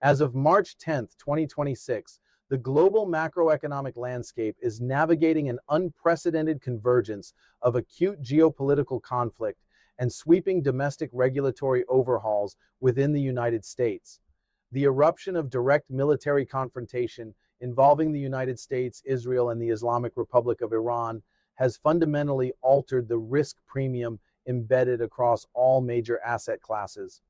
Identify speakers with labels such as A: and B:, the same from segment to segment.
A: As of March 10th, 2026, the global macroeconomic landscape is navigating an unprecedented convergence of acute geopolitical conflict and sweeping domestic regulatory overhauls within the United States. The eruption of direct military confrontation involving the United States, Israel, and the Islamic Republic of Iran has fundamentally altered the risk premium embedded across all major asset classes.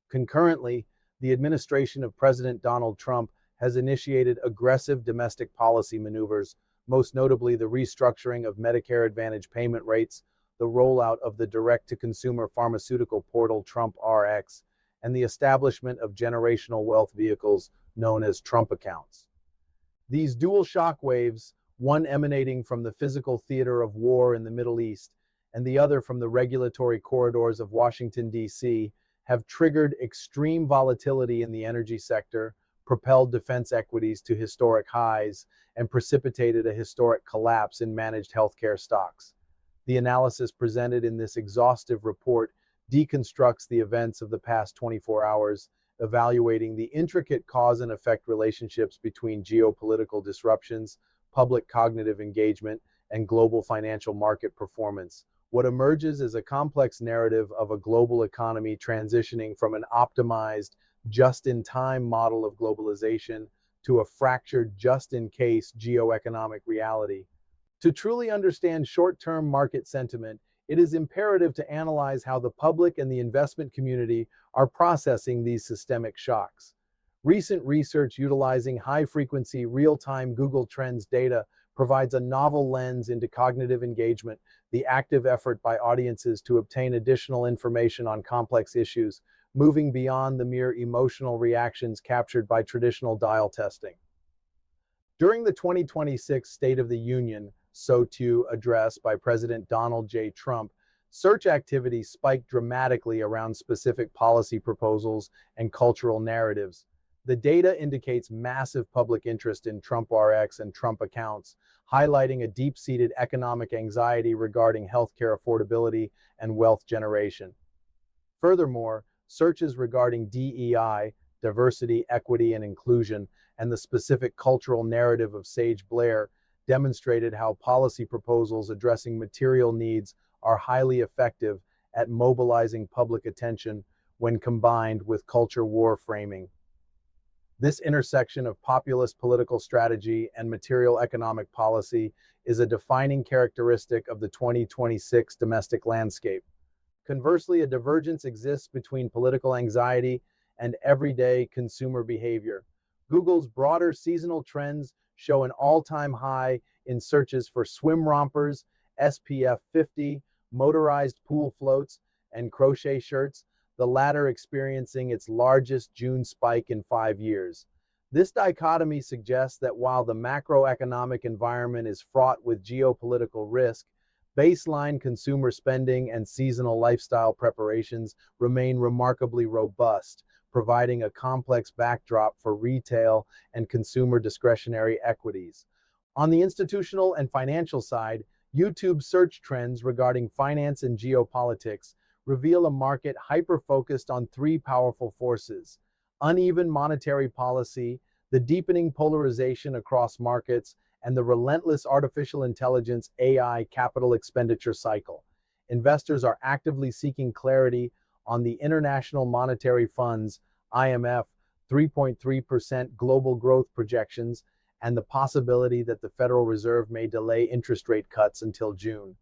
A: Concurrently, the administration of President Donald Trump has initiated aggressive domestic policy maneuvers, most notably the restructuring of Medicare Advantage payment rates, the rollout of the direct-to-consumer pharmaceutical portal Trump Rx, and the establishment of generational wealth vehicles known as Trump accounts. These dual shockwaves, one emanating from the physical theater of war in the Middle East and the other from the regulatory corridors of Washington, D.C., have triggered extreme volatility in the energy sector, propelled defense equities to historic highs, and precipitated a historic collapse in managed healthcare stocks. The analysis presented in this exhaustive report deconstructs the events of the past 24 hours, evaluating the intricate cause and effect relationships between geopolitical disruptions, public cognitive engagement, and global financial market performance. What emerges is a complex narrative of a global economy transitioning from an optimized, just-in-time model of globalization to a fractured, just-in-case geoeconomic reality. To truly understand short-term market sentiment, it is imperative to analyze how the public and the investment community are processing these systemic shocks. Recent research utilizing high-frequency, real-time Google Trends data provides a novel lens into cognitive engagement, the active effort by audiences to obtain additional information on complex issues, moving beyond the mere emotional reactions captured by traditional dial testing. During the 2026 State of the Union SOTU address by President Donald J. Trump, search activity spiked dramatically around specific policy proposals and cultural narratives. The data indicates massive public interest in Trump Rx and Trump accounts, highlighting a deep-seated economic anxiety regarding healthcare affordability and wealth generation. Furthermore, searches regarding DEI, diversity, equity, and inclusion, and the specific cultural narrative of Sage Blair demonstrated how policy proposals addressing material needs are highly effective at mobilizing public attention when combined with culture war framing. This intersection of populist political strategy and material economic policy is a defining characteristic of the 2026 domestic landscape. Conversely, a divergence exists between political anxiety and everyday consumer behavior. Google's broader seasonal trends show an all-time high in searches for swim rompers, SPF 50, motorized pool floats, and crochet shirts, the latter experiencing its largest June spike in 5 years. This dichotomy suggests that while the macroeconomic environment is fraught with geopolitical risk, baseline consumer spending and seasonal lifestyle preparations remain remarkably robust, providing a complex backdrop for retail and consumer discretionary equities. On the institutional and financial side, YouTube search trends regarding finance and geopolitics reveal a market hyper-focused on three powerful forces: uneven monetary policy, the deepening polarization across markets, and the relentless artificial intelligence AI capital expenditure cycle. Investors are actively seeking clarity on the International Monetary Fund's IMF 3.3% global growth projections and the possibility that the Federal Reserve may delay interest rate cuts until June.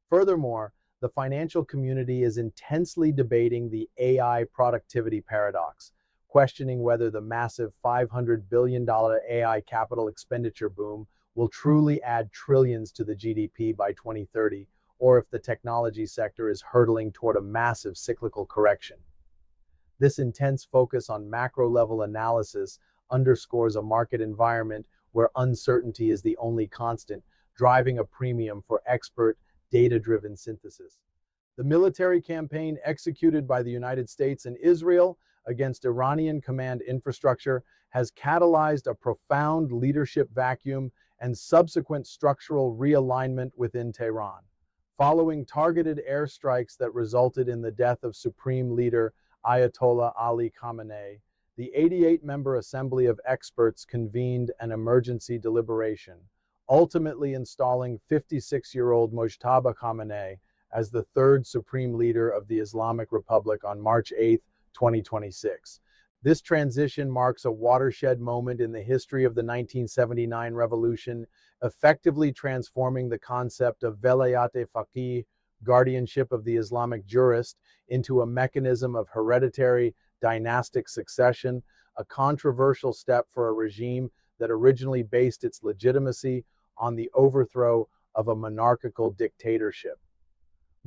A: Furthermore, the financial community is intensely debating the AI productivity paradox, questioning whether the massive $500 billion AI capital expenditure boom will truly add trillions to the GDP by 2030, or if the technology sector is hurtling toward a massive cyclical correction. This intense focus on macro-level analysis underscores a market environment where uncertainty is the only constant, driving a premium for expert, data-driven synthesis. The military campaign executed by the United States and Israel against Iranian command infrastructure has catalyzed a profound leadership vacuum and subsequent structural realignment within Tehran. Following targeted airstrikes that resulted in the death of Supreme Leader Ayatollah Ali Khamenei, The 88-member Assembly of Experts convened an emergency deliberation, ultimately installing 56-year-old Mojtaba Khamenei as the third supreme leader of the Islamic Republic on March 8, 2026. This transition marks a watershed moment in the history of the 1979 revolution, effectively transforming the concept of velayat-e faqih, guardianship of the Islamic jurist, into a mechanism of hereditary dynastic succession, a controversial step for a regime that originally based its legitimacy on the overthrow of a monarchical dictatorship.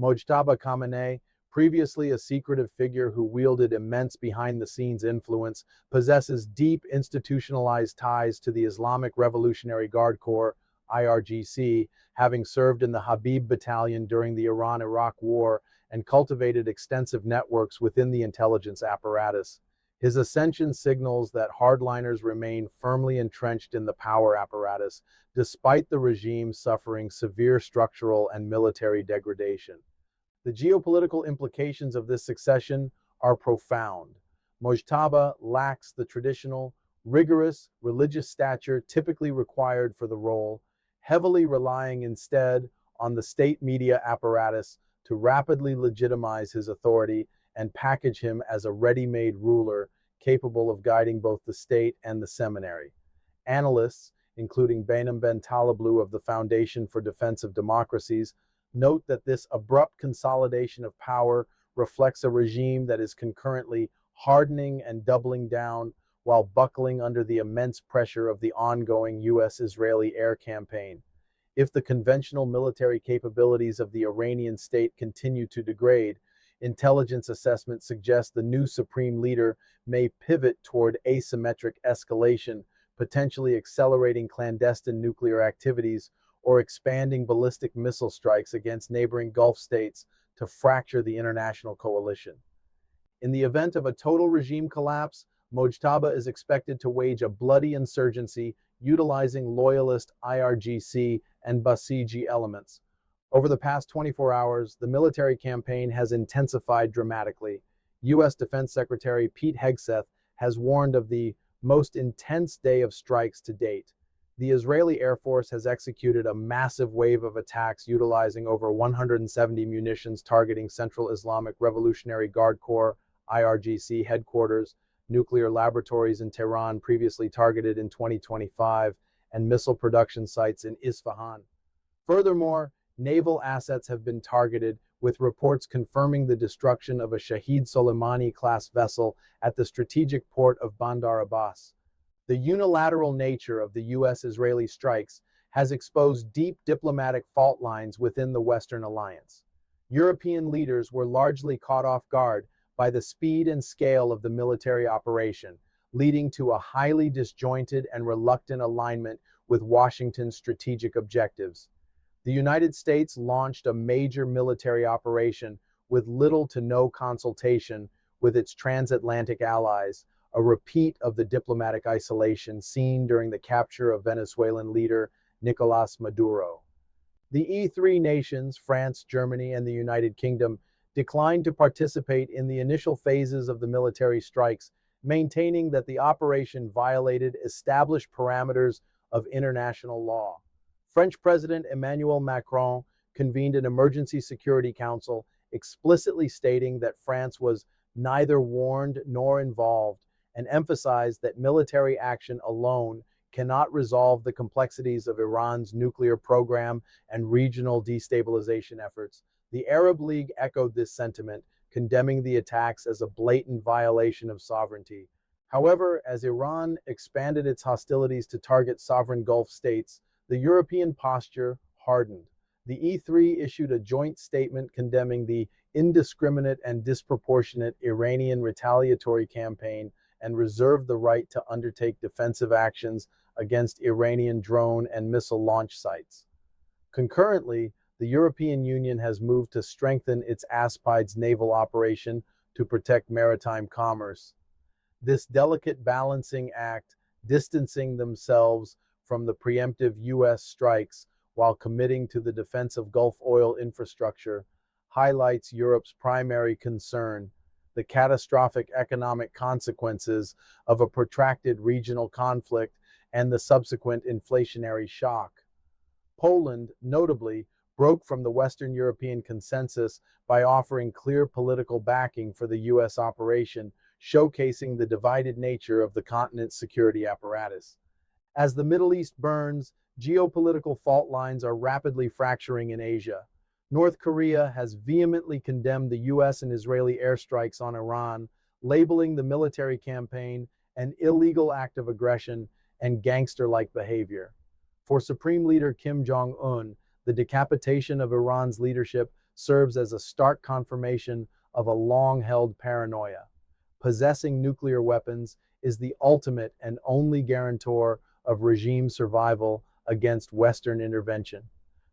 A: Mojtaba Khamenei, previously a secretive figure who wielded immense behind-the-scenes influence, possesses deep institutionalized ties to the Islamic Revolutionary Guard Corps, IRGC, having served in the Habib Battalion during the Iran-Iraq War and cultivated extensive networks within the intelligence apparatus. His ascension signals that hardliners remain firmly entrenched in the power apparatus, despite the regime suffering severe structural and military degradation. The geopolitical implications of this succession are profound. Mojtaba lacks the traditional, rigorous religious stature typically required for the role, heavily relying instead on the state media apparatus to rapidly legitimize his authority and package him as a ready-made ruler capable of guiding both the state and the seminary. Analysts, including Behnam Ben Taleblu of the Foundation for Defense of Democracies, note that this abrupt consolidation of power reflects a regime that is concurrently hardening and doubling down while buckling under the immense pressure of the ongoing U.S.-Israeli air campaign. If the conventional military capabilities of the Iranian state continue to degrade, intelligence assessments suggest the new supreme leader may pivot toward asymmetric escalation, potentially accelerating clandestine nuclear activities or expanding ballistic missile strikes against neighboring Gulf states to fracture the international coalition. In the event of a total regime collapse, Mojtaba is expected to wage a bloody insurgency utilizing loyalist IRGC and Basiji elements. Over the past 24 hours, the military campaign has intensified dramatically. U.S. Defense Secretary Pete Hegseth has warned of the most intense day of strikes to date. The Israeli Air Force has executed a massive wave of attacks utilizing over 170 munitions targeting Central Islamic Revolutionary Guard Corps, IRGC headquarters, nuclear laboratories in Tehran previously targeted in 2025, and missile production sites in Isfahan. Furthermore, naval assets have been targeted, with reports confirming the destruction of a Shahid Soleimani-class vessel at the strategic port of Bandar Abbas. The unilateral nature of the U.S.-Israeli strikes has exposed deep diplomatic fault lines within the Western alliance. European leaders were largely caught off guard by the speed and scale of the military operation, leading to a highly disjointed and reluctant alignment with Washington's strategic objectives. The United States launched a major military operation with little to no consultation with its transatlantic allies, a repeat of the diplomatic isolation seen during the capture of Venezuelan leader Nicolas Maduro. The E3 nations, France, Germany, and the United Kingdom, declined to participate in the initial phases of the military strikes, maintaining that the operation violated established parameters of international law. French President Emmanuel Macron convened an emergency security council, explicitly stating that France was neither warned nor involved, and emphasized that military action alone cannot resolve the complexities of Iran's nuclear program and regional destabilization efforts. The Arab League echoed this sentiment, condemning the attacks as a blatant violation of sovereignty. However, as Iran expanded its hostilities to target sovereign Gulf states, the European posture hardened. The E3 issued a joint statement condemning the indiscriminate and disproportionate Iranian retaliatory campaign and reserved the right to undertake defensive actions against Iranian drone and missile launch sites. Concurrently, the European Union has moved to strengthen its Aspides naval operation to protect maritime commerce. This delicate balancing act, distancing themselves from the preemptive U.S. strikes while committing to the defense of Gulf oil infrastructure, highlights Europe's primary concern: the catastrophic economic consequences of a protracted regional conflict and the subsequent inflationary shock. Poland, notably, broke from the Western European consensus by offering clear political backing for the U.S. operation, showcasing the divided nature of the continent's security apparatus. As the Middle East burns, geopolitical fault lines are rapidly fracturing in Asia. North Korea has vehemently condemned the U.S. and Israeli airstrikes on Iran, labeling the military campaign an illegal act of aggression and gangster-like behavior. For Supreme Leader Kim Jong-un, the decapitation of Iran's leadership serves as a stark confirmation of a long-held paranoia. Possessing nuclear weapons is the ultimate and only guarantor of regime survival against Western intervention.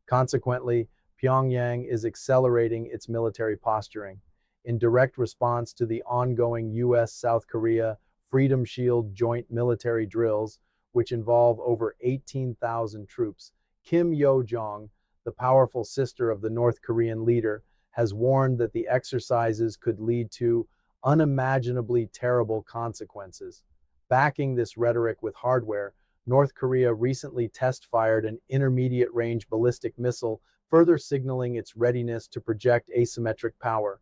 A: Consequently, Pyongyang is accelerating its military posturing. In direct response to the ongoing U.S.-South Korea Freedom Shield joint military drills, which involve over 18,000 troops, Kim Yo-jong, the powerful sister of the North Korean leader, has warned that the exercises could lead to unimaginably terrible consequences. Backing this rhetoric with hardware, North Korea recently test-fired an intermediate-range ballistic missile, further signaling its readiness to project asymmetric power.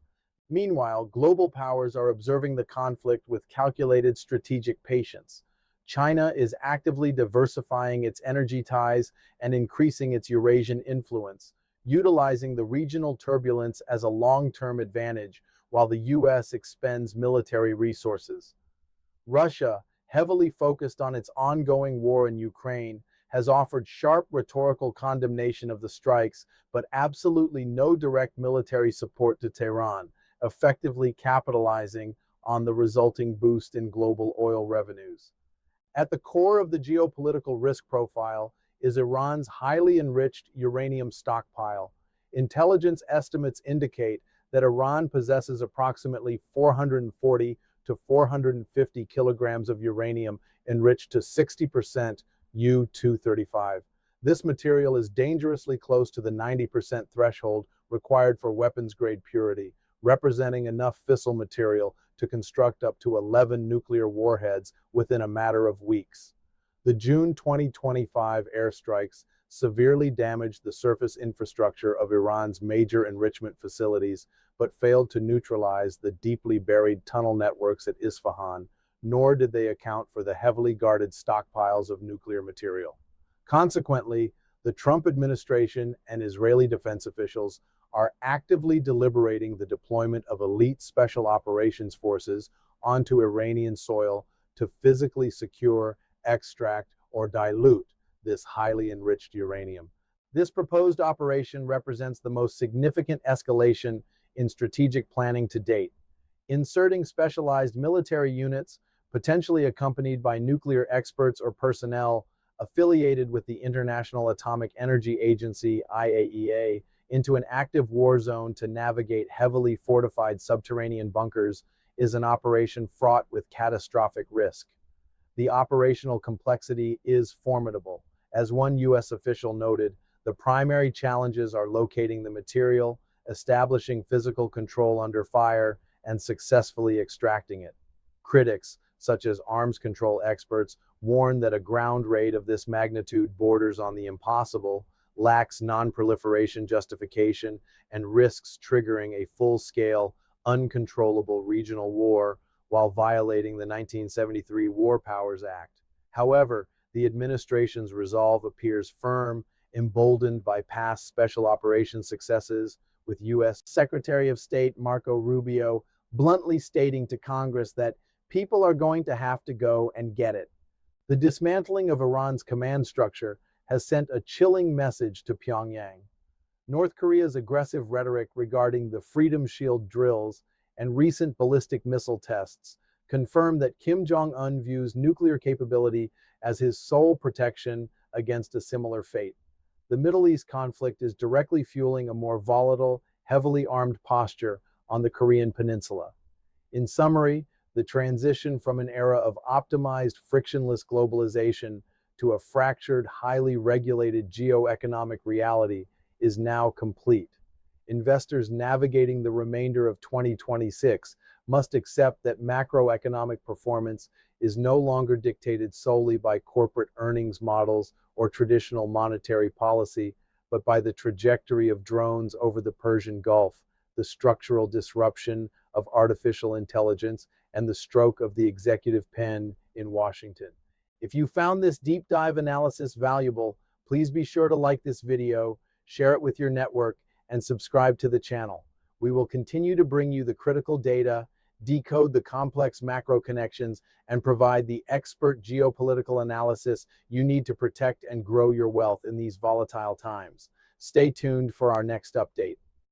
A: Meanwhile, global powers are observing the conflict with calculated strategic patience. China is actively diversifying its energy ties and increasing its Eurasian influence, utilizing the regional turbulence as a long-term advantage while the U.S. expends military resources. Russia, heavily focused on its ongoing war in Ukraine, has offered sharp rhetorical condemnation of the strikes, but absolutely no direct military support to Tehran, effectively capitalizing on the resulting boost in global oil revenues. At the core of the geopolitical risk profile is Iran's highly enriched uranium stockpile. Intelligence estimates indicate that Iran possesses approximately 440 to 450 kilograms of uranium enriched to 60% U-235. This material is dangerously close to the 90% threshold required for weapons-grade purity, representing enough fissile material to construct up to 11 nuclear warheads within a matter of weeks. The June 2025 airstrikes severely damaged the surface infrastructure of Iran's major enrichment facilities, but failed to neutralize the deeply buried tunnel networks at Isfahan, nor did they account for the heavily guarded stockpiles of nuclear material. Consequently, the Trump administration and Israeli defense officials are actively deliberating the deployment of elite special operations forces onto Iranian soil to physically secure, extract, or dilute this highly enriched uranium. This proposed operation represents the most significant escalation in strategic planning to date. Inserting specialized military units, potentially accompanied by nuclear experts or personnel affiliated with the International Atomic Energy Agency (IAEA), into an active war zone to navigate heavily fortified subterranean bunkers is an operation fraught with catastrophic risk. The operational complexity is formidable. As one U.S. official noted, the primary challenges are locating the material, establishing physical control under fire, and successfully extracting it. Critics, such as arms control experts, warn that a ground raid of this magnitude borders on the impossible, lacks non-proliferation justification, and risks triggering a full-scale, uncontrollable regional war while violating the 1973 War Powers Act. However, the administration's resolve appears firm, emboldened by past special operations successes, with U.S. Secretary of State Marco Rubio bluntly stating to Congress that people are going to have to go and get it. The dismantling of Iran's command structure has sent a chilling message to Pyongyang. North Korea's aggressive rhetoric regarding the Freedom Shield drills and recent ballistic missile tests confirm that Kim Jong-un views nuclear capability as his sole protection against a similar fate. The Middle East conflict is directly fueling a more volatile, heavily armed posture on the Korean Peninsula. In summary, the transition from an era of optimized, frictionless globalization to a fractured, highly regulated geoeconomic reality is now complete. Investors navigating the remainder of 2026 must accept that macroeconomic performance is no longer dictated solely by corporate earnings models or traditional monetary policy, but by the trajectory of drones over the Persian Gulf, the structural disruption of artificial intelligence, and the stroke of the executive pen in Washington. If you found this deep dive analysis valuable, please be sure to like this video, share it with your network, and subscribe to the channel. We will continue to bring you the critical data, decode the complex macro connections, and provide the expert geopolitical analysis you need to protect and grow your wealth in these volatile times. Stay tuned for our next update.